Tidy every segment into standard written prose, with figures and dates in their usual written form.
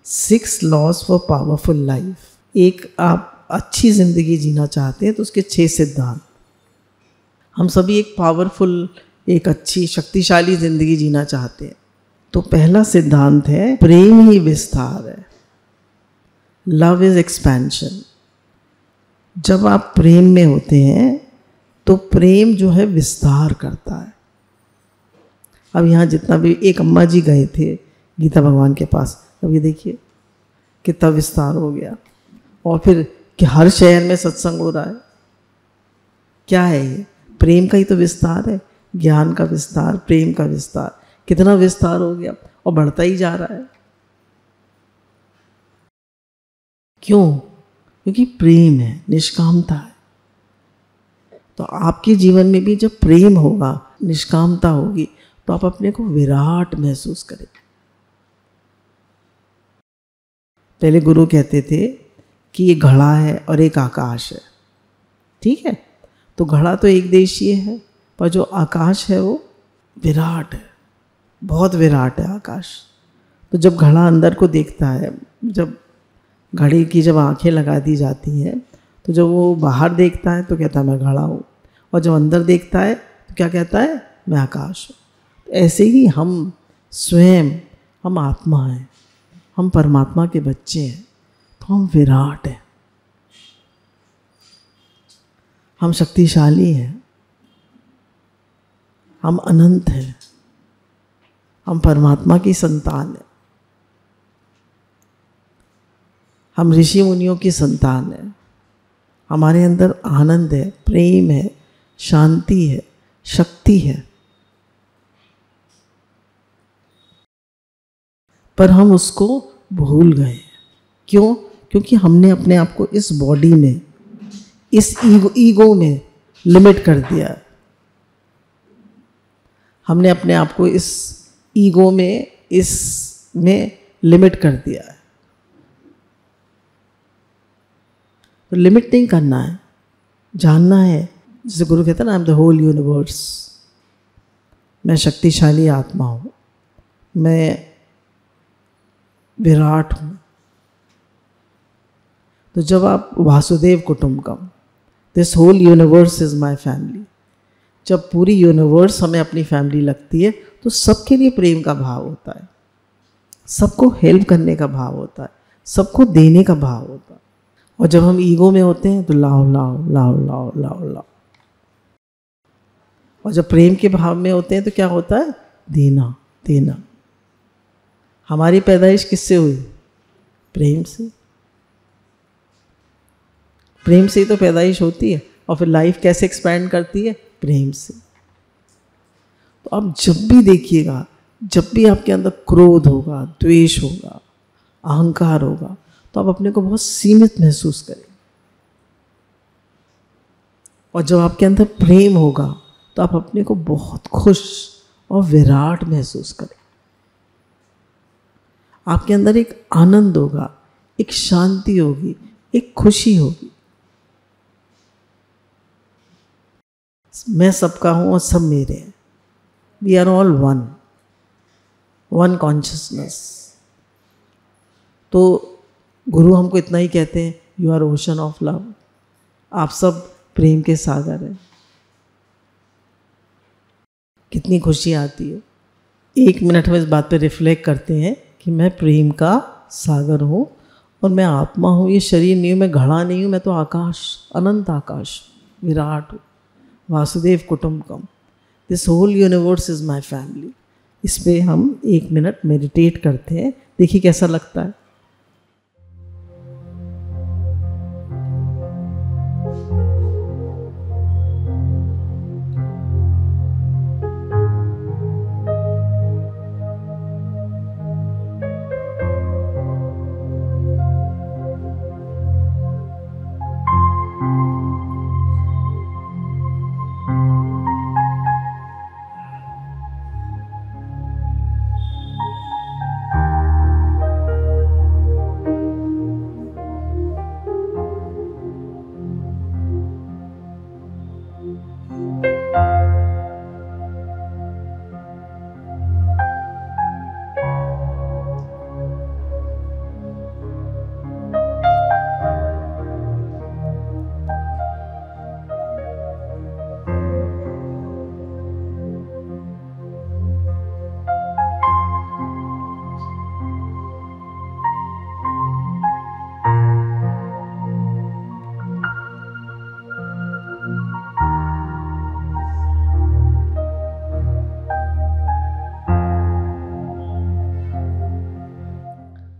6 laws for powerful life. एक आप अच्छी ज़िंदगी जीना चाहते हैं तो उसके 6 सिद्धांत। हम सभी एक पावरफुल, एक अच्छी शक्तिशाली ज़िंदगी जीना चाहते हैं। तो पहला सिद्धांत है प्रेम ही विस्तार है। Love is expansion. जब आप प्रेम में होते हैं तो प्रेम जो है विस्तार करता है। अब यहाँ जितना भी, एक अम्मा जी गए थे गीता भगवान के पास, अब ये देखिए कितना विस्तार हो गया। और फिर कि हर शहर में सत्संग हो रहा है। क्या है ये? प्रेम का ही तो विस्तार है, ज्ञान का विस्तार, प्रेम का विस्तार। कितना विस्तार हो गया और बढ़ता ही जा रहा है। क्यों? क्योंकि प्रेम है, निष्कामता है। तो आपके जीवन में भी जब प्रेम होगा, निष्कामता होगी, तो आप अपने को विराट महसूस करेंगे। पहले गुरु कहते थे कि ये घड़ा है और एक आकाश है, ठीक है? तो घड़ा तो एक देशीय है, पर जो आकाश है वो विराट है, बहुत विराट है आकाश। तो जब घड़ा अंदर को देखता है, जब घड़े की जब आंखें लगा दी जाती हैं, तो जब वो बाहर देखता है तो कहता है मैं घड़ा हूँ, और जब अंदर देखता है तो क्या कहता है? मैं आकाश हूँ। तो ऐसे ही हम स्वयं, हम आत्मा हैं, हम परमात्मा के बच्चे हैं, तो हम विराट हैं, हम शक्तिशाली हैं, हम अनंत हैं, हम परमात्मा की संतान हैं, हम ऋषि मुनियों की संतान हैं। हमारे अंदर आनंद है, प्रेम है, शांति है, शक्ति है। पर हम उसको भूल गए। क्यों? क्योंकि हमने अपने आप को इस बॉडी में, इस ईगो में लिमिट कर दिया। हमने अपने आप को इस ईगो में, इसमें लिमिट कर दिया है। तो लिमिट नहीं करना है, जानना है। जैसे गुरु कहता है ना, I am the whole universe. मैं शक्तिशाली आत्मा हूँ, मैं विराट हूँ। तो जब आप वासुदेव कुटुंबकम, this whole universe is my family, जब पूरी यूनिवर्स हमें अपनी फैमिली लगती है, तो सबके लिए प्रेम का भाव होता है, सबको हेल्प करने का भाव होता है, सबको देने का भाव होता है। और जब हम ईगो में होते हैं तो लाओ लाओ लाओ लाओ लाओ लाओ। और जब प्रेम के भाव में होते हैं तो क्या होता है? देना देना। हमारी पैदाइश किससे हुई? प्रेम से। प्रेम से ही तो पैदाइश होती है। और फिर लाइफ कैसे एक्सपैंड करती है? प्रेम से। तो आप जब भी देखिएगा, जब भी आपके अंदर क्रोध होगा, द्वेष होगा, अहंकार होगा, तो आप अपने को बहुत सीमित महसूस करें। और जब आपके अंदर प्रेम होगा तो आप अपने को बहुत खुश और विराट महसूस करें। आपके अंदर एक आनंद होगा, एक शांति होगी, एक खुशी होगी। मैं सबका हूं और सब मेरे हैं। We are all one, one consciousness. तो गुरु हमको इतना ही कहते हैं, you are ocean of love. आप सब प्रेम के सागर हैं। कितनी खुशी आती है। 1 मिनट में इस बात पे रिफ्लेक्ट करते हैं कि मैं प्रेम का सागर हूँ और मैं आत्मा हूँ। ये शरीर नहीं हूँ, मैं घड़ा नहीं हूँ, मैं तो आकाश, अनंत आकाश, विराट हूँ। वासुदेव कुटुंबकम, this whole universe is my family. इस पर हम 1 मिनट मेडिटेट करते हैं। देखिए कैसा लगता है।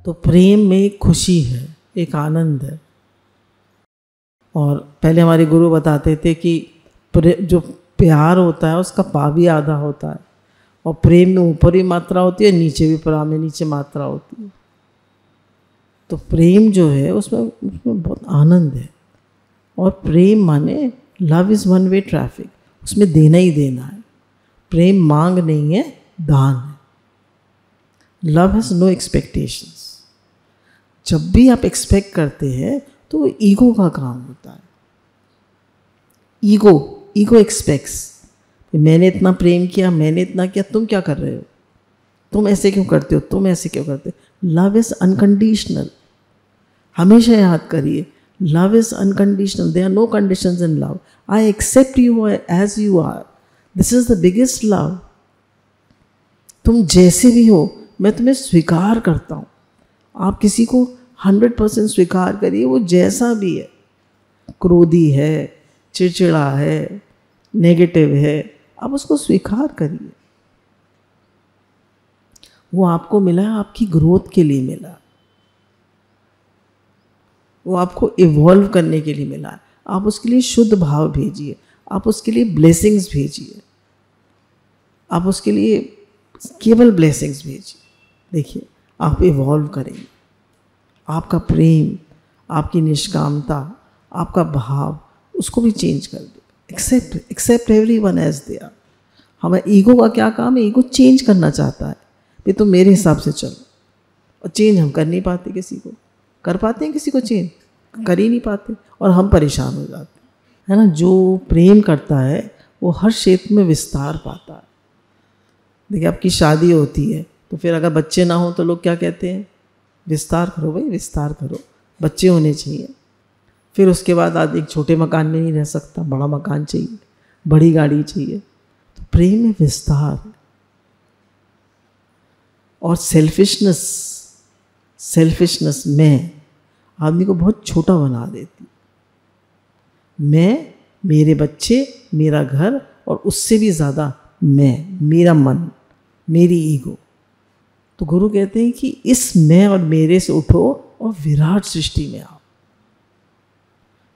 तो प्रेम में एक खुशी है, एक आनंद है। और पहले हमारे गुरु बताते थे कि जो प्यार होता है उसका पा भी आधा होता है, और प्रेम में ऊपर भी मात्रा होती है, नीचे भी पा में नीचे मात्रा होती है। तो प्रेम जो है उसमें बहुत आनंद है। और प्रेम माने love is one way traffic, उसमें देना ही देना है। प्रेम मांग नहीं है, दान है। Love has no expectations. जब भी आप एक्सपेक्ट करते हैं तो वो ईगो का काम होता है। ईगो एक्सपेक्ट्स, मैंने इतना प्रेम किया, मैंने इतना किया, तुम क्या कर रहे हो, तुम ऐसे क्यों करते हो, तुम ऐसे क्यों करते हो। Love is unconditional. हमेशा याद करिए, love is unconditional. There are no conditions in love. I accept you as you are. This is the biggest love. तुम जैसे भी हो मैं तुम्हें स्वीकार करता हूँ। आप किसी को 100% स्वीकार करिए, वो जैसा भी है, क्रोधी है, चिड़चिड़ा है, नेगेटिव है, आप उसको स्वीकार करिए। वो आपको मिला है, आपकी ग्रोथ के लिए मिला, वो आपको इवॉल्व करने के लिए मिला है। आप उसके लिए शुद्ध भाव भेजिए, आप उसके लिए ब्लेसिंग्स भेजिए, आप उसके लिए केवल ब्लेसिंग्स भेजिए। देखिए आप इवॉल्व करेंगे। आपका प्रेम, आपकी निष्कामता, आपका भाव उसको भी चेंज कर दे। Accept everyone as they are. हमारे ईगो का क्या काम है? ईगो चेंज करना चाहता है, ये तो मेरे हिसाब से चलो। और चेंज हम कर नहीं पाते। किसी को कर पाते हैं, किसी को चेंज कर ही नहीं पाते, और हम परेशान हो जाते हैं, है ना। जो प्रेम करता है वो हर क्षेत्र में विस्तार पाता है। देखिए आपकी शादी होती है तो फिर अगर बच्चे ना हो तो लोग क्या कहते हैं? विस्तार करो भाई, विस्तार करो, बच्चे होने चाहिए। फिर उसके बाद आदमी एक छोटे मकान में नहीं रह सकता, बड़ा मकान चाहिए, बड़ी गाड़ी चाहिए। तो प्रेम में विस्तार। और सेल्फिशनेस में आदमी को बहुत छोटा बना देती। मैं, मेरे बच्चे, मेरा घर, और उससे भी ज़्यादा मैं, मेरा मन, मेरी ईगो। तो गुरु कहते हैं कि इस मैं और मेरे से उठो और विराट सृष्टि में आओ,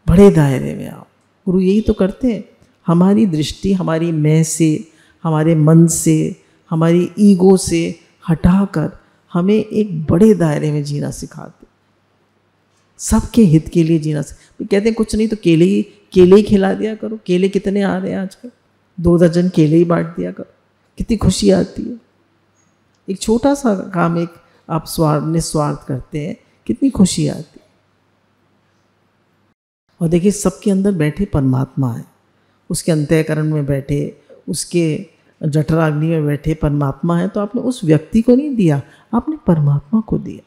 बड़े दायरे में आओ। गुरु यही तो करते हैं। हमारी दृष्टि हमारी मैं से, हमारे मन से, हमारी ईगो से हटाकर हमें एक बड़े दायरे में जीना सिखाते, सबके हित के लिए जीना। कहते हैं कुछ नहीं तो केले ही खिला दिया करो। केले कितने आ रहे हैं आजकल, 2 दर्जन केले ही बांट दिया करो, कितनी खुशी आती है। एक छोटा सा काम एक आप निस्वार्थ करते हैं, कितनी खुशी आती है। और देखिए सबके अंदर बैठे परमात्मा है, उसके अंतःकरण में बैठे, उसके जठराग्नि में बैठे परमात्मा है। तो आपने उस व्यक्ति को नहीं दिया, आपने परमात्मा को दिया।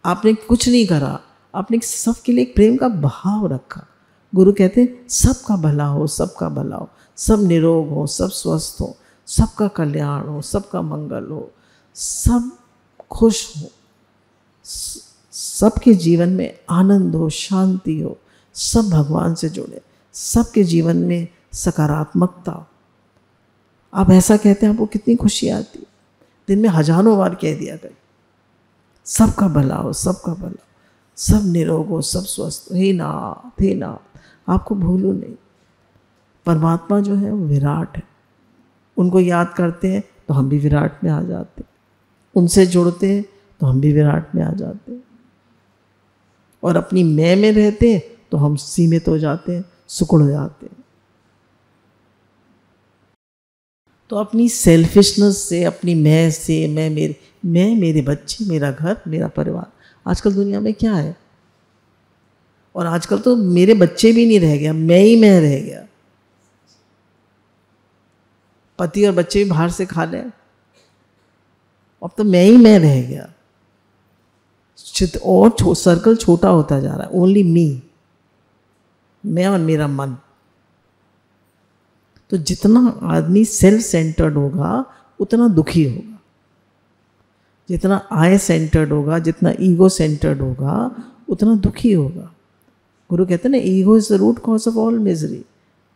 आपने कुछ नहीं करा, आपने सबके लिए एक प्रेम का भाव रखा। गुरु कहते हैं सबका भला हो, सबका भला हो, सब निरोग हो, सब स्वस्थ हो, सबका कल्याण हो, सबका मंगल हो, सब खुश हो, सबके जीवन में आनंद हो, शांति हो, सब भगवान से जुड़े, सबके जीवन में सकारात्मकता हो। आप ऐसा कहते हैं, आपको कितनी खुशी आती है। दिन में हजारों बार कह दिया करें, सबका भला हो, सबका भला हो, सब निरोग हो, सब स्वस्थ हो। हे नाथ, हे नाथ, आपको भूलो नहीं। परमात्मा जो है वो विराट है। उनको याद करते हैं तो हम भी विराट में आ जाते हैं, उनसे जुड़ते हैं तो हम भी विराट में आ जाते हैं। और अपनी मैं में रहते हैं तो हम सीमित हो जाते हैं, सिकुड़ जाते हैं। तो अपनी सेल्फिशनेस से, अपनी मैं से, मैं मेरे बच्चे, मेरा घर, मेरा परिवार। आजकल दुनिया में क्या है? और आजकल तो मेरे बच्चे भी नहीं रह गया, मैं ही मैं रह गया। पति और बच्चे भी बाहर से खा लें, अब तो मैं ही मैं रह गया। और सर्कल छोटा होता जा रहा है। ओनली मी, मैं और मेरा मन। तो जितना आदमी सेल्फ सेंटर्ड होगा उतना दुखी होगा, जितना आई सेंटर्ड होगा, जितना ईगो सेंटर्ड होगा उतना दुखी होगा। गुरु कहते हैं ना, ego is the root cause of all misery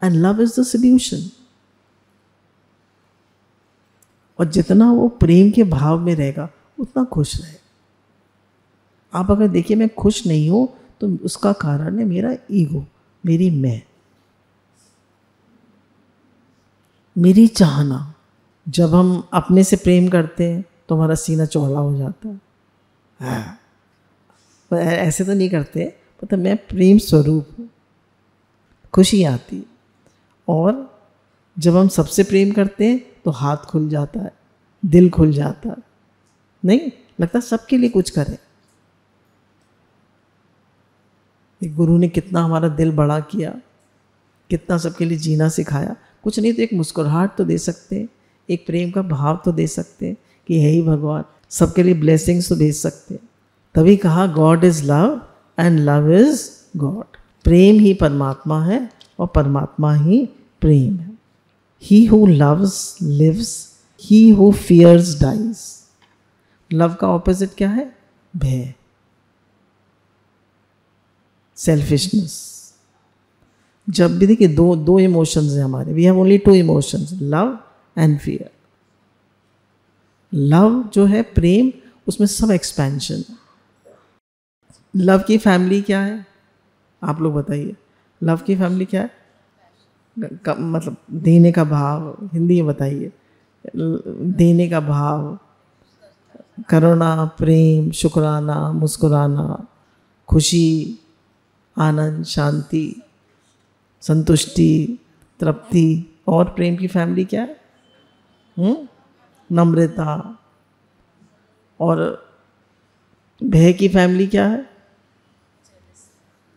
and love is the solution. और जितना वो प्रेम के भाव में रहेगा उतना खुश रहे। आप अगर देखिए मैं खुश नहीं हूँ तो उसका कारण है मेरा ईगो, मेरी मैं, मेरी चाहना। जब हम अपने से प्रेम करते हैं तो हमारा सीना चौड़ा हो जाता है। हाँ, पर ऐसे तो नहीं करते, मतलब मैं प्रेम स्वरूप हूँ, खुशी आती है। और जब हम सबसे प्रेम करते हैं तो हाथ खुल जाता है, दिल खुल जाता है, नहीं लगता सबके लिए कुछ करें। एक गुरु ने कितना हमारा दिल बड़ा किया, कितना सबके लिए जीना सिखाया। कुछ नहीं तो एक मुस्कुराहट तो दे सकते हैं, एक प्रेम का भाव तो दे सकते हैं कि हे ही भगवान, सबके लिए ब्लेसिंग्स तो भेज सकते हैं। तभी कहा God is love and love is God. प्रेम ही परमात्मा है और परमात्मा ही प्रेम है। He who loves lives, he who fears dies. Love का ऑपोजिट क्या है? भय, सेल्फिशनेस। जब भी देखिए दो इमोशंस हैं हमारे, we have only 2 emotions, love and fear. Love जो है प्रेम, उसमें सब एक्सपेंशन है। लव की फैमिली क्या है? आप लोग बताइए, लव की फैमिली क्या है? मतलब देने का भाव, हिंदी में बताइए। देने का भाव, करुणा, प्रेम, शुक्राना, मुस्कुराना, खुशी, आनंद, शांति, संतुष्टि, तृप्ति। और प्रेम की फैमिली क्या है? नम्रता। और भय की फैमिली क्या है?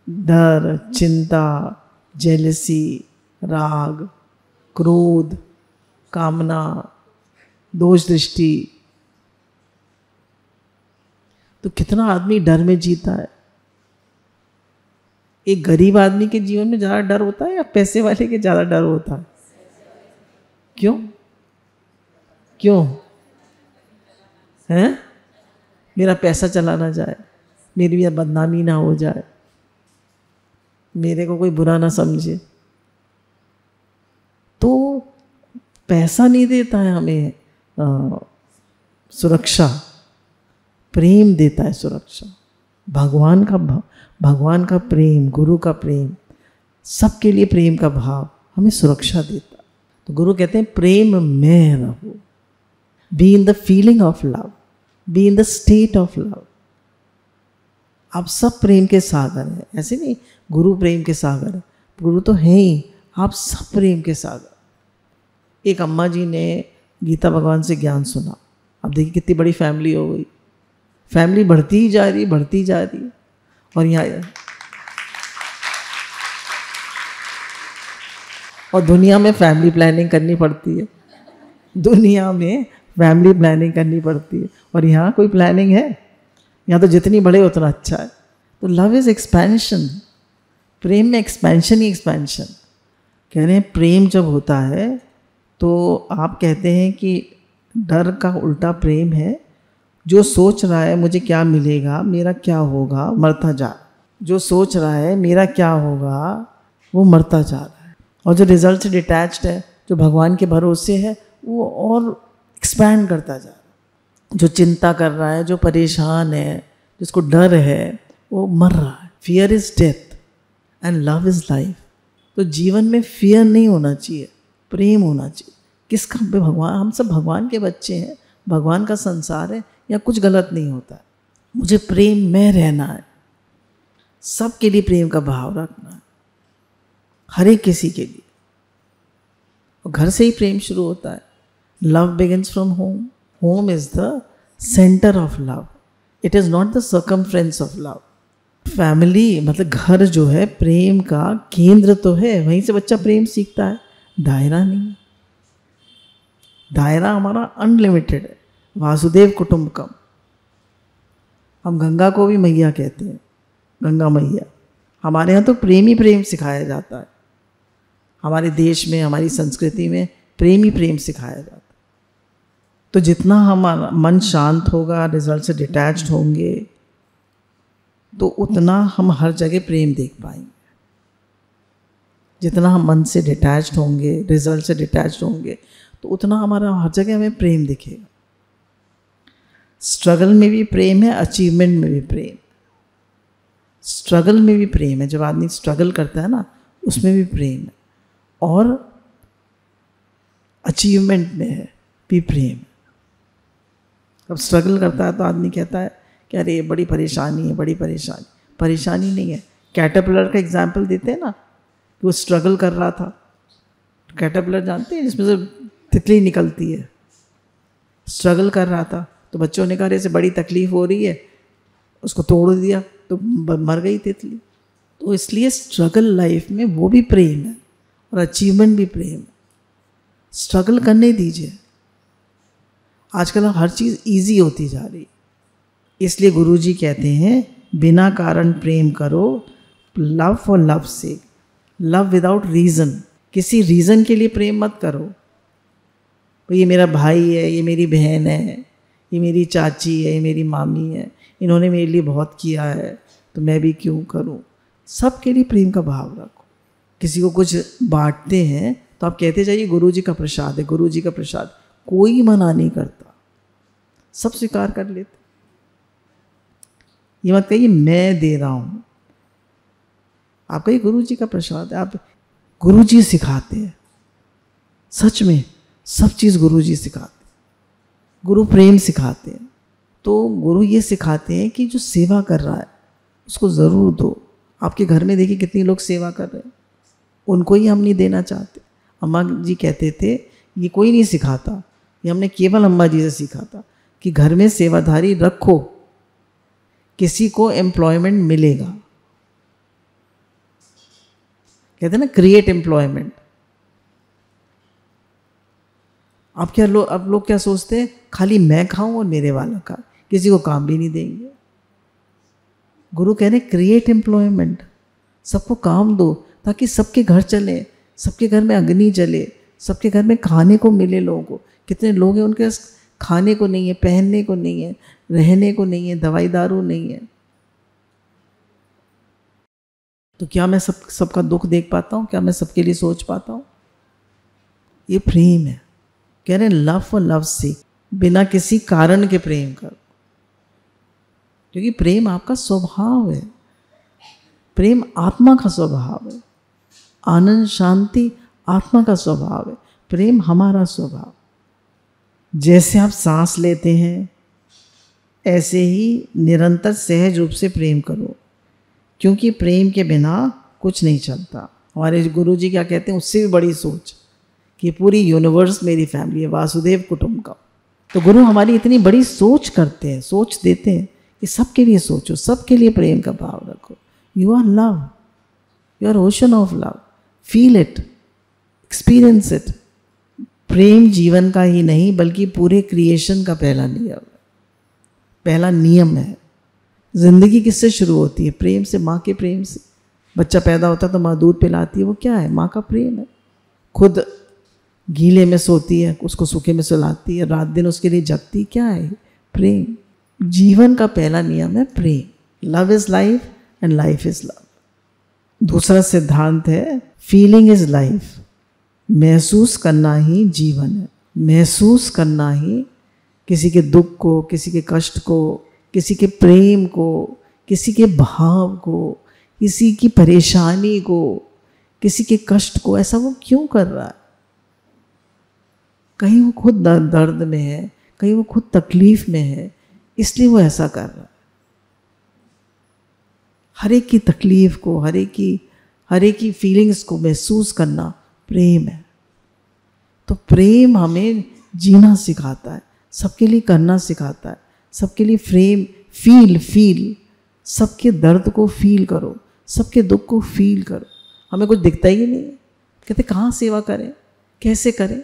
डर, चिंता, जेलसी, राग, क्रोध, कामना, दोष दृष्टि। तो कितना आदमी डर में जीता है। एक गरीब आदमी के जीवन में ज़्यादा डर होता है या पैसे वाले के ज़्यादा डर होता है? क्यों? क्यों हैं? मेरा पैसा चला ना जाए, मेरी बदनामी ना हो जाए, मेरे को कोई बुरा ना समझे। तो पैसा नहीं देता है हमें सुरक्षा, प्रेम देता है सुरक्षा। भगवान का प्रेम, गुरु का प्रेम, सबके लिए प्रेम का भाव हमें सुरक्षा देता है। तो गुरु कहते हैं प्रेम में रहो, be in the feeling of love, be in the state of love. आप सब प्रेम के सागर हैं, ऐसे नहीं गुरु प्रेम के सागर है, गुरु तो हैं ही, आप सब प्रेम के सागर। एक अम्मा जी ने गीता भगवान से ज्ञान सुना, अब देखिए कितनी बड़ी फैमिली हो गई, फैमिली बढ़ती ही जा रही, बढ़ती जा रही। और यहाँ और दुनिया में फैमिली प्लानिंग करनी पड़ती है, दुनिया में फैमिली प्लानिंग करनी पड़ती है। और यहाँ कोई प्लानिंग है? यहाँ तो जितनी बड़े उतना अच्छा है। तो लव इज एक्सपेंशन, प्रेम में एक्सपेंशन ही एक्सपेंशन। कह रहे हैं प्रेम जब होता है तो आप कहते हैं कि डर का उल्टा प्रेम है। जो सोच रहा है मुझे क्या मिलेगा, मेरा क्या होगा, मरता जा रहा है। जो सोच रहा है मेरा क्या होगा, वो मरता जा रहा है। और जो रिजल्ट से डिटैच्ड है, जो भगवान के भरोसे है, वो और एक्सपैंड करता जा रहा है। जो चिंता कर रहा है, जो परेशान है, जिसको डर है, वो मर रहा है। Fear is death and love is life. तो जीवन में फियर नहीं होना चाहिए, प्रेम होना चाहिए। किसका? भगवान, हम सब भगवान के बच्चे हैं, भगवान का संसार है, या कुछ गलत नहीं होता है। मुझे प्रेम में रहना है, सबके लिए प्रेम का भाव रखना है, हर एक किसी के लिए। और घर से ही प्रेम शुरू होता है। Love begins from home, home is the centre of love, it is not the circumference of love. Family मतलब घर जो है प्रेम का केंद्र तो है, वहीं से बच्चा प्रेम सीखता है, दायरा नहीं। दायरा हमारा अनलिमिटेड है, वासुदेव कुटुंबकम। हम गंगा को भी मैया कहते हैं, गंगा मैया। हमारे यहाँ तो प्रेम ही प्रेम सिखाया जाता है। हमारे देश में, हमारी संस्कृति में प्रेम ही प्रेम सिखाया जाता है। तो जितना हमारा मन शांत होगा, रिजल्ट से डिटैच्ड होंगे, तो उतना हम हर जगह प्रेम देख पाएंगे। जितना हम मन से डिटैच्ड होंगे, रिजल्ट से डिटैच्ड होंगे, तो उतना हमारा हर जगह हमें प्रेम दिखेगा। स्ट्रगल में भी प्रेम है, अचीवमेंट में भी प्रेम। स्ट्रगल में भी प्रेम है, जब आदमी स्ट्रगल करता है ना उसमें भी प्रेम है, और अचीवमेंट में है भी प्रेम। अब स्ट्रगल करता है तो आदमी कहता है कि अरे बड़ी परेशानी है, बड़ी परेशानी। परेशानी नहीं है। कैटरपिलर का एग्जाम्पल देते हैं ना कि वो स्ट्रगल कर रहा था। कैटरपिलर जानते हैं जिसमें से तितली निकलती है, स्ट्रगल कर रहा था तो बच्चों ने कहा ऐसे बड़ी तकलीफ हो रही है, उसको तोड़ दिया तो मर गई तितली। तो इसलिए स्ट्रगल लाइफ में वो भी प्रेम है और अचीवमेंट भी प्रेम है। स्ट्रगल करने दीजिए। आजकल हर चीज़ इजी होती जा रही, इसलिए गुरुजी कहते हैं बिना कारण प्रेम करो, लव फॉर लव से, लव विदाउट रीज़न। किसी रीज़न के लिए प्रेम मत करो। तो ये मेरा भाई है, ये मेरी बहन है, ये मेरी चाची है, ये मेरी मामी है, इन्होंने मेरे लिए बहुत किया है तो मैं भी क्यों करूं। सबके लिए प्रेम का भाव रखो। किसी को कुछ बांटते हैं तो आप कहते जाइए गुरुजी का प्रसाद है, गुरुजी का प्रसाद। कोई मना नहीं करता, सब स्वीकार कर लेते। ये मत कहिए मैं दे रहा हूं, आप कहिए गुरुजी का प्रसाद है। आप गुरुजी सिखाते हैं, सच में सब चीज़ गुरुजी सिखाते, गुरु प्रेम सिखाते हैं। तो गुरु ये सिखाते हैं कि जो सेवा कर रहा है उसको ज़रूर दो। आपके घर में देखिए कितनी लोग सेवा कर रहे हैं, उनको ही हम नहीं देना चाहते। अम्मा जी कहते थे ये कोई नहीं सिखाता, ये हमने केवल अम्मा जी से सीखा था कि घर में सेवाधारी रखो, किसी को एम्प्लॉयमेंट मिलेगा। कहते हैं ना क्रिएट एम्प्लॉयमेंट। अब लोग क्या सोचते हैं, खाली मैं खाऊं और मेरे वाला का, किसी को काम भी नहीं देंगे। गुरु कह रहे क्रिएट एम्प्लॉयमेंट, सबको काम दो ताकि सबके घर चले, सबके घर में अग्नि जले, सबके घर में खाने को मिले लोगों को। कितने लोग हैं उनके पास खाने को नहीं है, पहनने को नहीं है, रहने को नहीं है, दवाई दारू नहीं है। तो क्या मैं सबका दुख देख पाता हूँ? क्या मैं सबके लिए सोच पाता हूँ? ये प्रेम है। कह रहे हैं लव फॉर लव से, बिना किसी कारण के प्रेम करो, क्योंकि प्रेम आपका स्वभाव है। प्रेम आत्मा का स्वभाव है। आनंद शांति आत्मा का स्वभाव है, प्रेम हमारा स्वभाव। जैसे आप सांस लेते हैं ऐसे ही निरंतर सहज रूप से प्रेम करो, क्योंकि प्रेम के बिना कुछ नहीं चलता। हमारे गुरुजी क्या कहते हैं, उससे भी बड़ी सोच कि पूरी यूनिवर्स मेरी फैमिली है, वासुदेव कुटुंब का। तो गुरु हमारी इतनी बड़ी सोच करते हैं, सोच देते हैं कि सबके लिए सोचो, सबके लिए प्रेम का भाव रखो। You are love, you are ocean of love, feel it, experience it. प्रेम जीवन का ही नहीं बल्कि पूरे क्रिएशन का पहला नियम है। जिंदगी किससे शुरू होती है? प्रेम से, माँ के प्रेम से। बच्चा पैदा होता है तो माँ दूध पिलाती है, वो क्या है? माँ का प्रेम है। खुद गीले में सोती है, उसको सूखे में सुलाती है, रात दिन उसके लिए जगती, क्या है? प्रेम। जीवन का पहला नियम है प्रेम। Love is life and life is love. दूसरा सिद्धांत है फीलिंग इज लाइफ। महसूस करना ही जीवन है। महसूस करना ही, किसी के दुख को, किसी के कष्ट को, किसी के प्रेम को, किसी के भाव को, किसी की परेशानी को, किसी के कष्ट को, ऐसा वो क्यों कर रहा है? कहीं वो खुद दर्द में है, कहीं वो खुद तकलीफ में है, इसलिए वो ऐसा कर रहा है। हर एक की तकलीफ को, हर एक की फीलिंग्स को महसूस करना प्रेम है। तो प्रेम हमें जीना सिखाता है, सबके लिए करना सिखाता है, सबके लिए फील, सबके दर्द को फील करो, सबके दुख को फील करो। हमें कुछ दिखता ही नहीं है, कहते कहाँ सेवा करें, कैसे करें?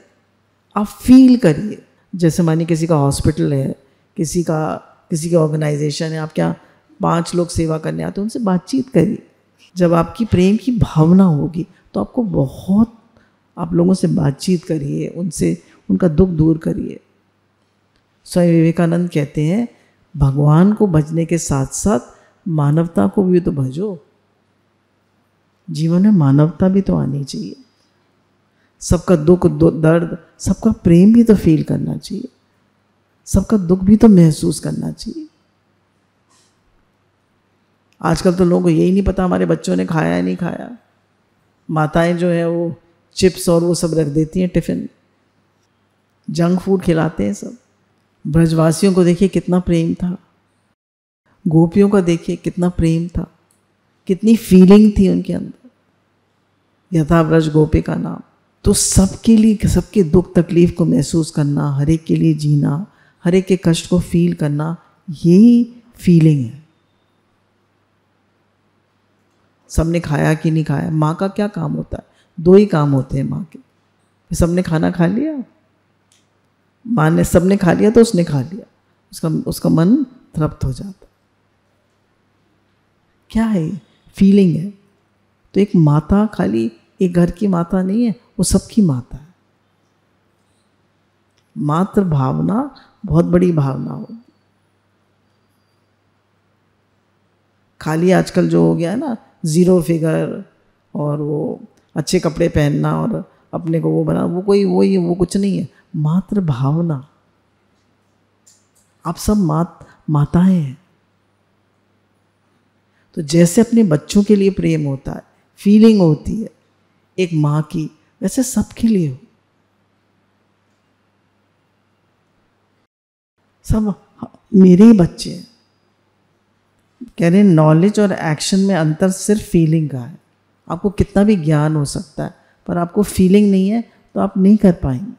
आप फील करिए। जैसे मानिए किसी का हॉस्पिटल है, किसी की ऑर्गेनाइजेशन है, आप क्या 5 लोग सेवा करने आते हैं, उनसे बातचीत करिए। जब आपकी प्रेम की भावना होगी तो आपको बहुत, आप लोगों से बातचीत करिए, उनसे उनका दुख दूर करिए। स्वामी विवेकानंद कहते हैं भगवान को भजने के साथ साथ मानवता को भी तो भजो। जीवन में मानवता भी तो आनी चाहिए। सबका दुख दर्द, सबका प्रेम भी तो फील करना चाहिए। सबका दुख भी तो महसूस करना चाहिए। आजकल तो लोगों को यही नहीं पता हमारे बच्चों ने खाया या नहीं खाया। माताएं जो है वो चिप्स और वो सब रख देती हैं टिफ़िन, जंक फूड खिलाते हैं सब। ब्रजवासियों को देखिए कितना प्रेम था, गोपियों का देखिए कितना प्रेम था, कितनी फीलिंग थी उनके अंदर। यथा ब्रज गोपिका नाम। तो सबके लिए, सबके दुख तकलीफ को महसूस करना, हर एक के लिए जीना, हर एक के कष्ट को फील करना, यही फीलिंग है। सबने खाया कि नहीं खाया, माँ का क्या काम होता है? दो ही काम होते हैं माँ के। सबने खाना खा लिया, माँ ने, सबने खा लिया तो उसने खा लिया, उसका मन तृप्त हो जाता। क्या है? फीलिंग है। तो एक माता खाली एक घर की माता नहीं है, वो सबकी माता है। मातृ भावना बहुत बड़ी भावना हो। खाली आजकल जो हो गया है ना, ज़ीरो फिगर और वो अच्छे कपड़े पहनना और अपने को वो बना, वो कुछ नहीं है। मातृ भावना। आप सब माताएं हैं। तो जैसे अपने बच्चों के लिए प्रेम होता है, फीलिंग होती है एक माँ की, वैसे सबके लिए हो। सब मेरे ही बच्चे हैं। कह रहे नॉलेज और एक्शन में अंतर सिर्फ फीलिंग का है। आपको कितना भी ज्ञान हो सकता है, पर आपको फीलिंग नहीं है तो आप नहीं कर पाएंगे।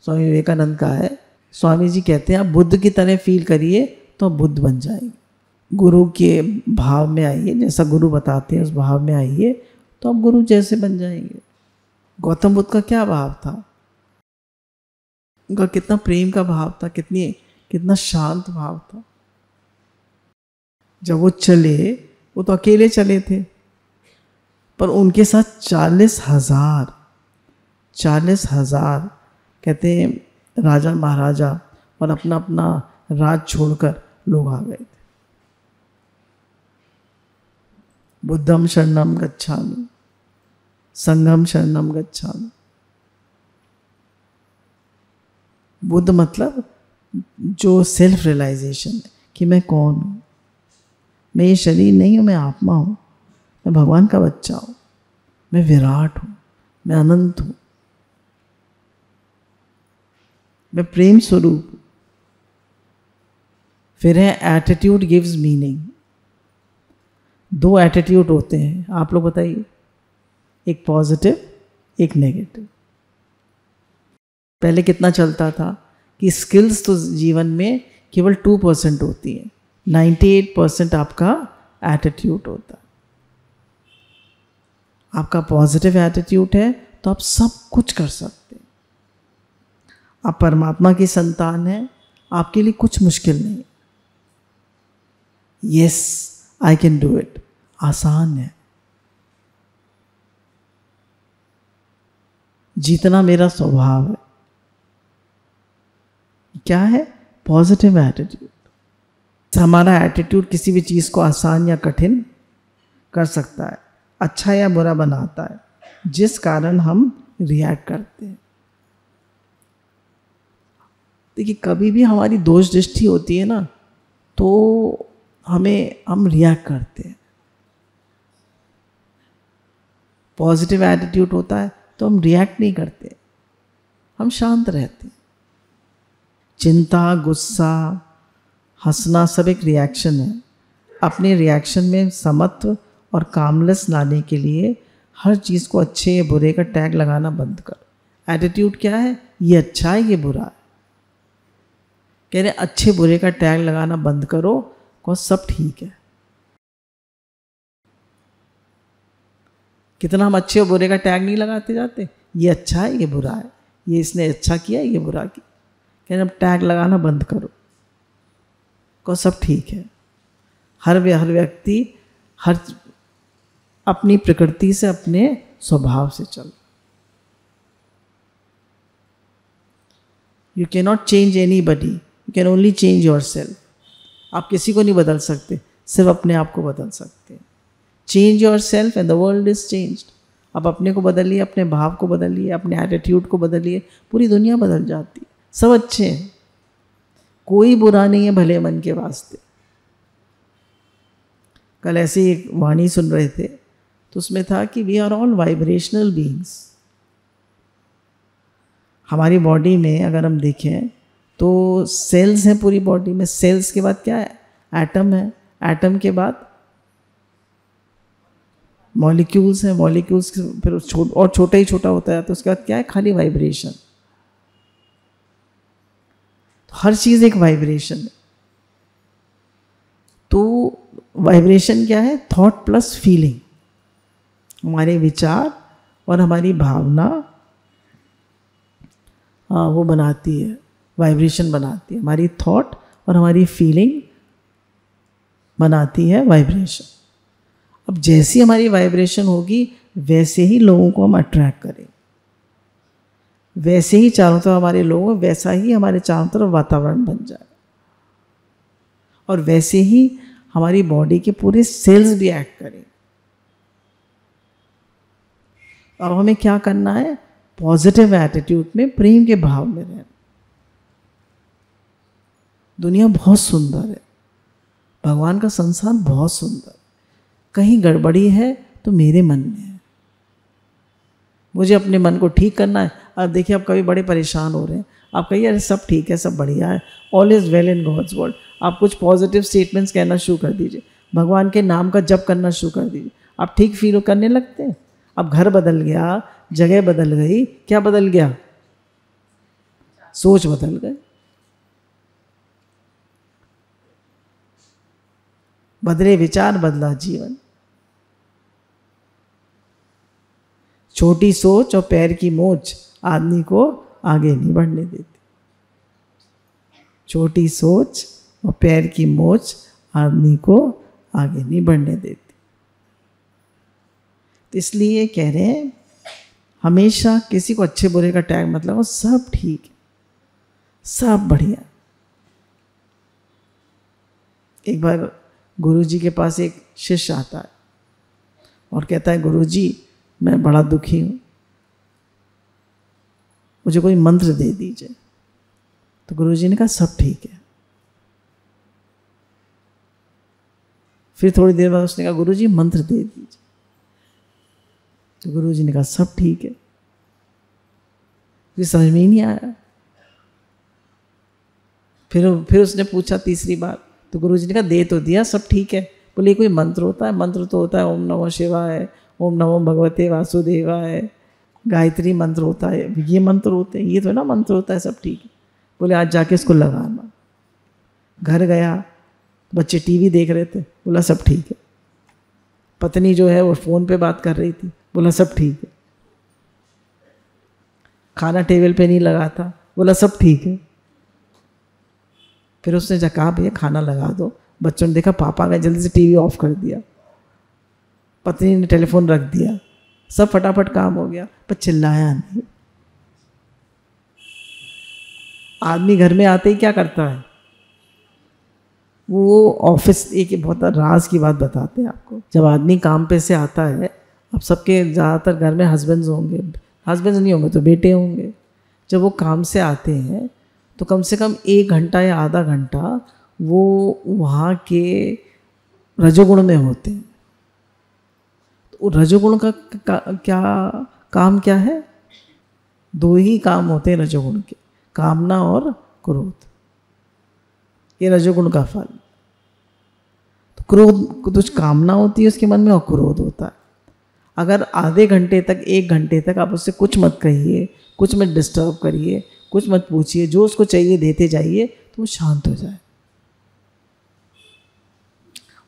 स्वामी विवेकानंद का है, स्वामी जी कहते हैं आप बुद्ध की तरह फील करिए तो आप बुद्ध बन जाएंगे। गुरु के भाव में आइए, जैसा गुरु बताते हैं उस भाव में आइए तो आप गुरु जैसे बन जाएंगे। गौतम बुद्ध का क्या भाव था? उनका कितना प्रेम का भाव था, कितना शांत भाव था। जब वो चले, वो तो अकेले चले थे, पर उनके साथ 40,000 कहते हैं राजा महाराजा और अपना अपना राज छोड़कर लोग आ गए थे। बुद्धम शरणम गच्छामि, संघम शरणम गच्छामि। बुद्ध मतलब जो सेल्फ रियलाइजेशन है कि मैं कौन हूँ, मैं ये शरीर नहीं हूँ, मैं आत्मा हूँ, मैं भगवान का बच्चा हूँ, मैं विराट हूँ, मैं अनंत हूँ, मैं प्रेम स्वरूप हूँ। फिर है एटीट्यूड गिव्स मीनिंग। 2 एटीट्यूड होते हैं, आप लोग बताइए, एक पॉजिटिव एक नेगेटिव। पहले कितना चलता था कि स्किल्स तो जीवन में केवल 2% होती हैं, 98% आपका एटीट्यूड होता है। आपका पॉजिटिव एटीट्यूड है तो आप सब कुछ कर सकते हैं। आप परमात्मा की संतान हैं, आपके लिए कुछ मुश्किल नहीं। Yes I can do it, आसान है। जीतना मेरा स्वभाव है। क्या है? Positive attitude. हमारा एटीट्यूड किसी भी चीज़ को आसान या कठिन कर सकता है, अच्छा या बुरा बनाता है, जिस कारण हम रिएक्ट करते हैं। देखिए कभी भी हमारी दोष दृष्टि होती है ना, तो हम रिएक्ट करते हैं। पॉजिटिव एटीट्यूड होता है तो हम रिएक्ट नहीं करते, हम शांत रहते हैं। चिंता, गुस्सा, हंसना सब एक रिएक्शन है। अपने रिएक्शन में समत्व और कामलेस लाने के लिए हर चीज़ को अच्छे या बुरे का टैग लगाना बंद करो। एटीट्यूड क्या है? ये अच्छा है, ये बुरा है। कह रहे अच्छे बुरे का टैग लगाना बंद करो, और सब ठीक है। कितना हम अच्छे और बुरे का टैग नहीं लगाते जाते, ये अच्छा है, ये बुरा है, ये इसने अच्छा किया, ये बुरा किया। कह रहे अब टैग लगाना बंद करो, को सब ठीक है। हर व्यक्ति हर अपनी प्रकृति से, अपने स्वभाव से चल। You can not change anybody, you can only change yourself. आप किसी को नहीं बदल सकते, सिर्फ अपने आप को बदल सकते हैं। Change yourself and the world is changed. आप अपने को बदलिए, अपने भाव को बदलिए, अपने एटीट्यूड को बदलिए, पूरी दुनिया बदल जाती है। सब अच्छे हैं, कोई बुरा नहीं है भले मन के वास्ते। कल ऐसे ही एक वाणी सुन रहे थे तो उसमें था कि we are all vibrational beings. हमारी बॉडी में अगर हम देखें तो सेल्स हैं पूरी बॉडी में। सेल्स के बाद क्या है? एटम है। एटम के बाद मॉलिक्यूल्स हैं। मॉलिक्यूल्स फिर और छोटा ही छोटा होता है तो उसके बाद क्या है? खाली वाइब्रेशन। तो हर चीज़ एक वाइब्रेशन है। तो वाइब्रेशन क्या है? Thought plus feeling. हमारे विचार और हमारी भावना वो बनाती है, वाइब्रेशन बनाती है। हमारी थॉट और हमारी फीलिंग बनाती है वाइब्रेशन। अब जैसी हमारी वाइब्रेशन होगी वैसे ही लोगों को हम अट्रैक्ट करें, वैसे ही चारों तरफ हमारे लोग, वैसा ही हमारे चारों तरफ वातावरण बन जाए और वैसे ही हमारी बॉडी के पूरे सेल्स भी एक्ट करें। अब हमें क्या करना है? पॉजिटिव एटीट्यूड में, प्रेम के भाव में रहना। दुनिया बहुत सुंदर है, भगवान का संसार बहुत सुंदर। कहीं गड़बड़ी है तो मेरे मन में है, मुझे अपने मन को ठीक करना है। अब देखिए, आप कभी बड़े परेशान हो रहे हैं, आप कहिए अरे सब ठीक है, सब बढ़िया है, all is well in God's world. आप कुछ पॉजिटिव स्टेटमेंट्स कहना शुरू कर दीजिए, भगवान के नाम का जप करना शुरू कर दीजिए, आप ठीक फील करने लगते हैं। अब घर बदल गया, जगह बदल गई, क्या बदल गया? सोच बदल गई। बदले विचार, बदला जीवन। छोटी सोच और पैर की मोच आदमी को आगे नहीं बढ़ने देती। छोटी सोच और पैर की मोच आदमी को आगे नहीं बढ़ने देती। तो इसलिए कह रहे हैं हमेशा किसी को अच्छे बुरे का टैग मतलब वो सब ठीक है, सब बढ़िया। एक बार गुरुजी के पास एक शिष्य आता है और कहता है, गुरुजी मैं बड़ा दुखी हूँ, मुझे कोई मंत्र दे दीजिए। तो गुरुजी ने कहा सब ठीक है। फिर थोड़ी देर बाद उसने कहा, गुरुजी मंत्र दे दीजिए। तो गुरुजी ने कहा सब ठीक है। फिर समझ में ही नहीं आया। फिर उसने पूछा तीसरी बार, तो गुरुजी ने कहा दे तो दिया, सब ठीक है। बोले कोई मंत्र होता है? मंत्र तो होता है ओम नमो शिवाय, ओम नमो भगवते वासुदेवाय, गायत्री मंत्र होता है, ये मंत्र होते हैं, ये तो ना मंत्र होता है, सब ठीक है। बोले आज जाके इसको लगाना। घर गया, बच्चे टीवी देख रहे थे, बोला सब ठीक है। पत्नी जो है वो फ़ोन पे बात कर रही थी, बोला सब ठीक है। खाना टेबल पे नहीं लगा था, बोला सब ठीक है। फिर उसने कहा भैया खाना लगा दो। बच्चों ने देखा पापा गए, जल्दी से टीवी ऑफ कर दिया, पत्नी ने टेलीफोन रख दिया, सब फटाफट काम हो गया, पर चिल्लाया नहीं। आदमी घर में आते ही क्या करता है? वो ऑफिस, एक बहुत राज की बात बताते हैं आपको। जब आदमी काम पे से आता है, अब सबके ज़्यादातर घर में हस्बैंड्स होंगे, हस्बैंड्स नहीं होंगे तो बेटे होंगे। जब वो काम से आते हैं तो कम से कम 1 घंटा या आधा घंटा वो वहाँ के रजोगुण में होते हैं। तो रजोगुण का क्या काम क्या है? 2 ही काम होते हैं रजोगुण के, कामना और क्रोध। ये रजोगुण का फल। तो क्रोध, कुछ कामना होती है उसके मन में और क्रोध होता है। अगर आधे घंटे तक 1 घंटे तक आप उससे कुछ मत कहिए, कुछ मत डिस्टर्ब करिए, कुछ मत पूछिए, जो उसको चाहिए देते जाइए, तो वो शांत हो जाए।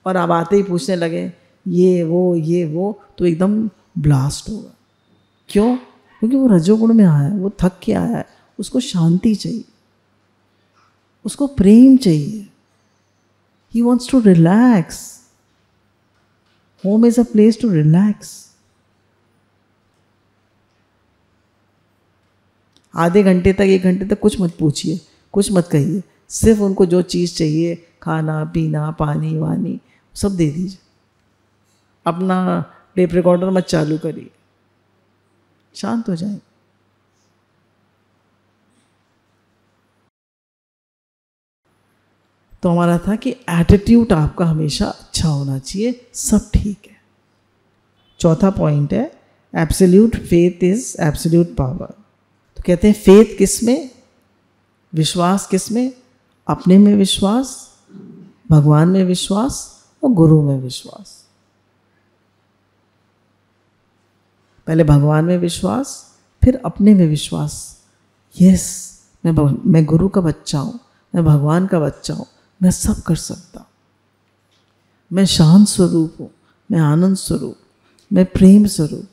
और आप आते ही पूछने लगे ये वो तो एकदम ब्लास्ट होगा। क्यों? क्योंकि वो रजोगुण में आया है, वो थक के आया है, उसको शांति चाहिए, उसको प्रेम चाहिए। He wants to relax. Home is a place to relax. आधे घंटे तक 1 घंटे तक कुछ मत पूछिए, कुछ मत कहिए, सिर्फ उनको जो चीज़ चाहिए, खाना पीना पानी वानी सब दे दीजिए। अपना टेप रिकॉर्डर मत चालू करिए, शांत हो जाए। तो हमारा था कि एटीट्यूड आपका हमेशा अच्छा होना चाहिए, सब ठीक है। चौथा पॉइंट है absolute faith is absolute power. तो कहते हैं फेथ किस में, विश्वास किस में, अपने में विश्वास, भगवान में विश्वास और गुरु में विश्वास। पहले भगवान में विश्वास, फिर अपने में विश्वास। यस, मैं गुरु का बच्चा हूँ, मैं भगवान का बच्चा हूँ, मैं सब कर सकता हूँ, मैं शांत स्वरूप हूँ, मैं आनंद स्वरूप, मैं प्रेम स्वरूप।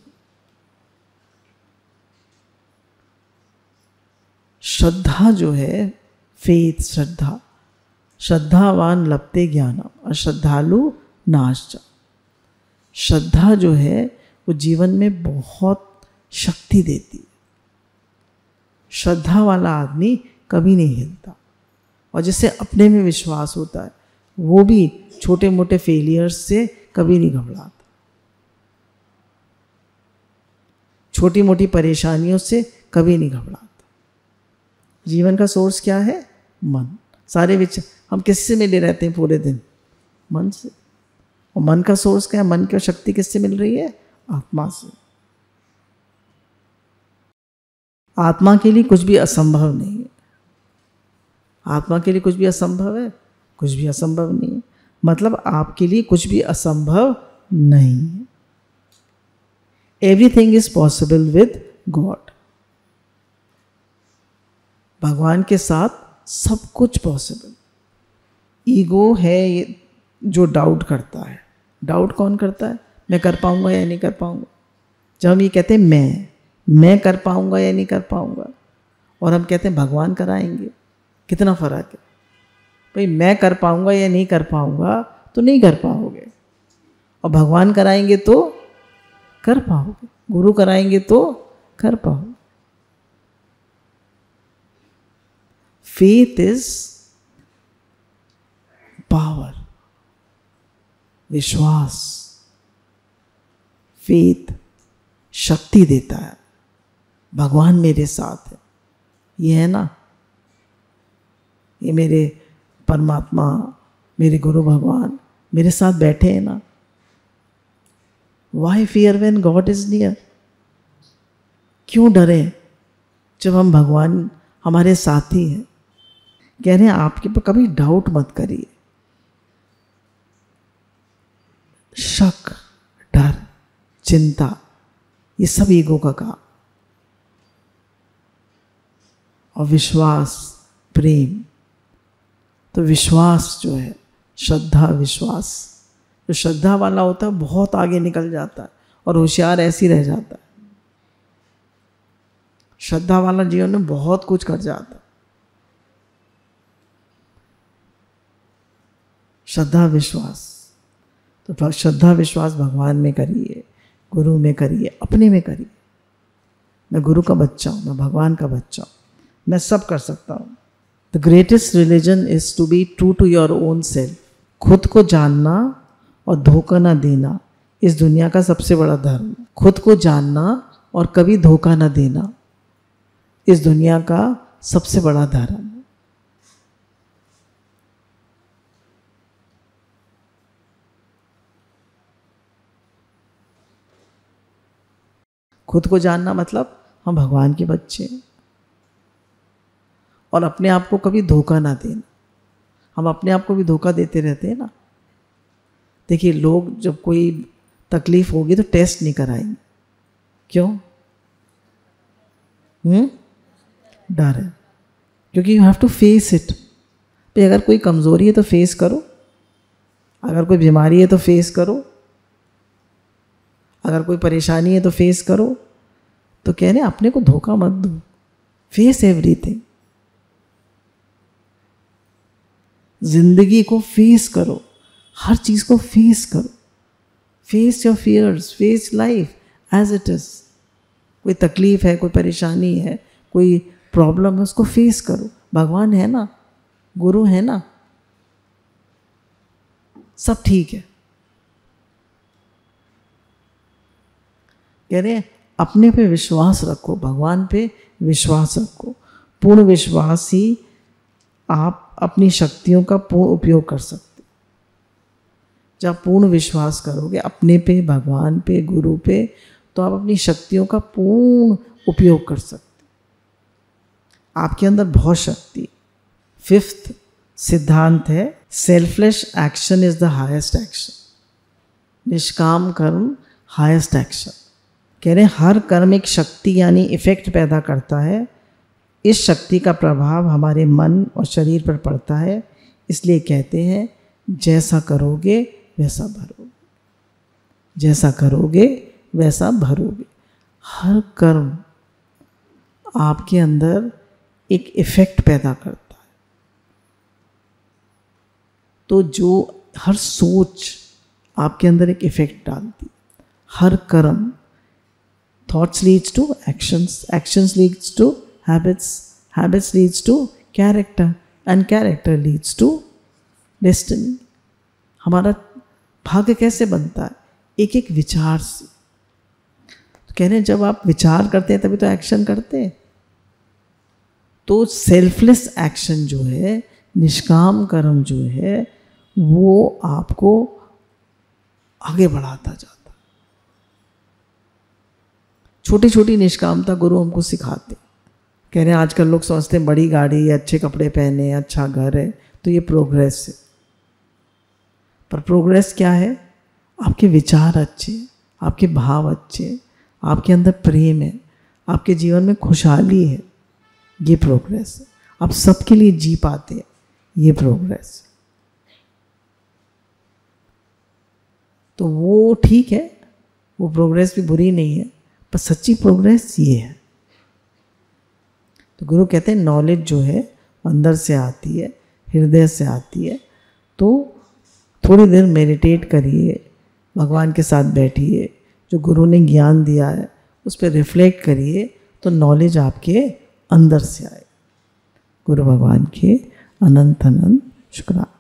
श्रद्धा जो है, फेथ, श्रद्धा, श्रद्धावान लभते ज्ञानम और श्रद्धालु नाश। श्रद्धा जो है वो जीवन में बहुत शक्ति देती है। श्रद्धा वाला आदमी कभी नहीं हिलता, और जिससे अपने में विश्वास होता है वो भी छोटे मोटे फेलियर्स से कभी नहीं घबराता, छोटी मोटी परेशानियों से कभी नहीं घबराता। जीवन का सोर्स क्या है? मन। सारे विचार हम किससे मिले रहते हैं पूरे दिन? मन से। और मन का सोर्स क्या है? मन की शक्ति किससे मिल रही है? आत्मा से। आत्मा के लिए कुछ भी असंभव नहीं है। आत्मा के लिए कुछ भी असंभव है? कुछ भी असंभव नहीं है। मतलब आपके लिए कुछ भी असंभव नहीं है। Everything is possible with God. भगवान के साथ सब कुछ पॉसिबल। ईगो है ये जो डाउट करता है। डाउट कौन करता है? मैं कर पाऊंगा या नहीं कर पाऊंगा। जब हम ये कहते हैं मैं कर पाऊंगा या नहीं कर पाऊंगा, और हम कहते हैं भगवान कराएंगे, कितना फर्क है भाई। मैं कर पाऊंगा या नहीं कर पाऊंगा तो नहीं कर पाओगे, और भगवान कराएंगे तो कर पाओगे, गुरु कराएंगे तो कर पाओगे। फेथ इज पावर, विश्वास। फेथ शक्ति देता है। भगवान मेरे साथ है, ये है ना, ये मेरे परमात्मा, मेरे गुरु भगवान मेरे साथ बैठे हैं ना। Why fear when God is near? क्यों डरे जब हम भगवान हमारे साथी हैं? कह रहे हैं आपके पर कभी डाउट मत करिए। शक, डर, चिंता, ये सब ईगो का काम। और विश्वास, प्रेम। तो विश्वास जो है, श्रद्धा, विश्वास, जो श्रद्धा वाला होता है बहुत आगे निकल जाता है, और होशियार ऐसे ही रह जाता है। श्रद्धा वाला जीवन में बहुत कुछ कर जाता है। श्रद्धा विश्वास, तो श्रद्धा विश्वास भगवान में करिए, गुरु में करिए, अपने में करिए। मैं गुरु का बच्चा हूँ, मैं भगवान का बच्चा हूँ, मैं सब कर सकता हूँ। The greatest religion is to be true to your own self. खुद को जानना और धोखा ना देना इस दुनिया का सबसे बड़ा धर्म। खुद को जानना और कभी धोखा ना देना इस दुनिया का सबसे बड़ा धर्म है। खुद को जानना मतलब हम भगवान के बच्चे हैं, और अपने आप को कभी धोखा ना देना। हम अपने आप को भी धोखा देते रहते हैं ना। देखिए, लोग जब कोई तकलीफ होगी तो टेस्ट नहीं कराएंगे। क्यों? डर है, क्योंकि you have to face it. भाई अगर कोई कमज़ोरी है तो फेस करो, अगर कोई बीमारी है तो फेस करो, अगर कोई परेशानी है तो फेस करो। तो कह रहे हैं अपने को धोखा मत दो, फेस एवरीथिंग। जिंदगी को फेस करो, हर चीज़ को फेस करो। Face your fears, face life as it is. कोई तकलीफ है, कोई परेशानी है, कोई प्रॉब्लम है, उसको फेस करो। भगवान है ना, गुरु है ना, सब ठीक है। कह रहे हैं अपने पे विश्वास रखो, भगवान पे विश्वास रखो। पूर्ण विश्वास ही आप अपनी शक्तियों का पूर्ण उपयोग कर सकते। जब पूर्ण विश्वास करोगे अपने पे, भगवान पे, गुरु पे, तो आप अपनी शक्तियों का पूर्ण उपयोग कर सकते। आपके अंदर बहुत शक्ति। 5th सिद्धांत है selfless action is the highest action. निष्काम कर्म हाईएस्ट एक्शन। कह रहे हैं हर कर्म एक शक्ति यानी इफेक्ट पैदा करता है। इस शक्ति का प्रभाव हमारे मन और शरीर पर पड़ता है। इसलिए कहते हैं जैसा करोगे वैसा भरोगे, जैसा करोगे वैसा भरोगे। हर कर्म आपके अंदर एक इफेक्ट पैदा करता है। तो जो हर सोच आपके अंदर एक इफेक्ट डालती है। हर कर्म, thoughts leads to actions, actions leads to habits, habits leads to character and character leads to destiny. हमारा भाग्य कैसे बनता है? एक एक विचार से। तो कह रहे हैं जब आप विचार करते हैं तभी तो एक्शन करते हैं। तो सेल्फलेस एक्शन जो है, निष्काम कर्म जो है, वो आपको आगे बढ़ाता जाता। छोटी छोटी निष्कामता गुरु हमको सिखाते। कह रहे हैं आजकल लोग समझते हैं बड़ी गाड़ी है, अच्छे कपड़े पहने, अच्छा घर है, तो ये प्रोग्रेस है। पर प्रोग्रेस क्या है? आपके विचार अच्छे, आपके भाव अच्छे, आपके अंदर प्रेम है, आपके जीवन में खुशहाली है, ये प्रोग्रेस है। आप सबके लिए जी पाते हैं, ये प्रोग्रेस है। तो वो ठीक है, वो प्रोग्रेस भी बुरी नहीं है, पर सच्ची प्रोग्रेस ये है। तो गुरु कहते हैं नॉलेज जो है अंदर से आती है, हृदय से आती है। तो थोड़ी देर मेडिटेट करिए, भगवान के साथ बैठिए, जो गुरु ने ज्ञान दिया है उस पर रिफ्लेक्ट करिए, तो नॉलेज आपके अंदर से आए। गुरु भगवान के अनंत अनंत शुक्राना।